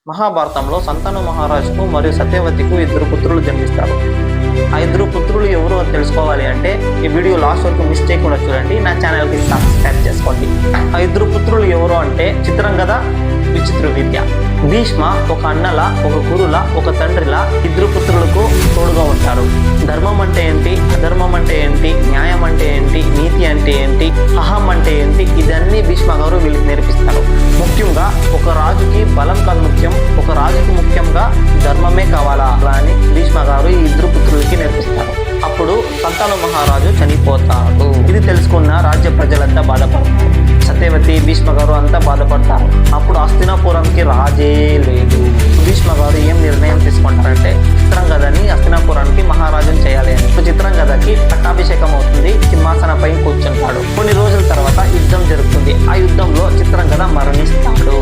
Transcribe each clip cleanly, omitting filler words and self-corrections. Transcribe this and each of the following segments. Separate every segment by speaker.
Speaker 1: మహాభారతంలో సంతాను మహారాజుకు మరియు సత్యవతికు ఇద్దరు పుత్రులు జన్మిస్తారు. ఆ ఇద్దరు పుత్రులు ఎవరు అని తెలుసుకోవాలి అంటే ఈ వీడియో లాస్ట్ వరకు మిస్ చేయకుండా చూడండి. నా ఛానల్కి సబ్స్క్రైబ్ చేసుకోండి. ఆ ఇద్దరు పుత్రులు ఎవరు అంటే చిత్రంగద, విచిత్రవీర్య. భీష్మ ఒక అన్నల, ఒక గురుల, ఒక తండ్రిలా ఇద్దరు పుత్రులకు తోడుగా ఉంటారు. ధర్మం అంటే ఏంటి, అధర్మం అంటే ఏంటి, న్యాయం అంటే ఏంటి, నీతి అంటే ఏంటి, అహం అంటే ఏంటి, ఇదన్నీ భీష్మ గారు వీళ్ళకి నేర్పిస్తారు. ముఖ్యంగా ఒక రాజుకి బలం కాదు ముఖ్యం, ఒక రాజుకి ముఖ్యంగా ధర్మమే కావాలా అలా అని భీష్మ గారు ఈ ఇద్దరు పుత్రులకి నేర్పిస్తారు. అప్పుడు సంతాన మహారాజు చనిపోతాడు. ఇది తెలుసుకున్న రాజ్య ప్రజలంతా బాధపడతారు. సత్యవతి, భీష్మ గారు అంతా బాధపడతారు. అప్పుడు హస్తినాపురంకి రాజే లేదు. భీష్మ గారు ఏం నిర్ణయం తీసుకుంటారంటే చిత్రంగదని హస్తినాపురానికి మహారాజుని చేయాలి అని. చిత్రంగదకి పట్టాభిషేకం అవుతుంది, సింహాసనపై కూర్చుంటాడు. కొన్ని రోజుల తర్వాత యుద్ధం జరుగుతుంది. ఆ యుద్ధంలో చిత్రంగద మరణిస్తాడు.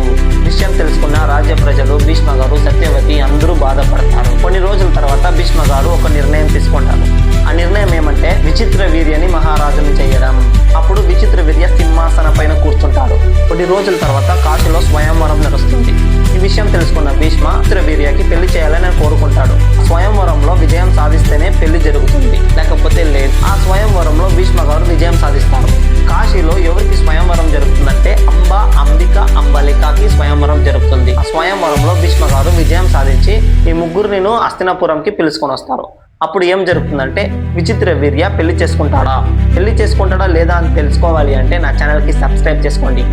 Speaker 1: విషయం తెలుసుకున్న రాజ్య ప్రజలు, భీష్మ గారు, సత్యవతి అందరూ బాధపడతారు. కొన్ని రోజుల తర్వాత భీష్మ గారు ఒక నిర్ణయం తీసుకుంటారు. ఆ నిర్ణయం ఏమంటే విచిత్ర వీర్యని మహారాజుని చేయడం. అప్పుడు విచిత్ర వీర్య సింహాసన పైన కూర్చుంటాడు. కొన్ని రోజుల తర్వాత కాశీలో స్వయంవరం నడుస్తుంది. ఈ విషయం తెలుసుకున్న భీష్మ విచిత్ర వీర్యకి పెళ్లి చేయాలని కోరుకుంటాడు. స్వయంవరంలో విజయం సాధిస్తేనే పెళ్లి జరుగుతుంది, లేకపోతే లేదు. ఆ స్వయంవరంలో భీష్మ గారు విజయం సాధిస్తారు. కాశీలో ఎవరికి స్వయంవరం జరుగుతుందంటే అంబిక, అంబలికకి స్వయంవరం జరుగుతుంది. ఆ స్వయంవరంలో భీష్మ గారు విజయం సాధించి ఈ ముగ్గురిని హస్తినాపురంకి పిలుచుకొని వస్తారు. అప్పుడు ఏం జరుగుతుందంటే విచిత్ర వీర్య పెళ్లి చేసుకుంటాడా లేదా అని తెలుసుకోవాలి అంటే నా ఛానల్కి సబ్స్క్రైబ్ చేసుకోండి.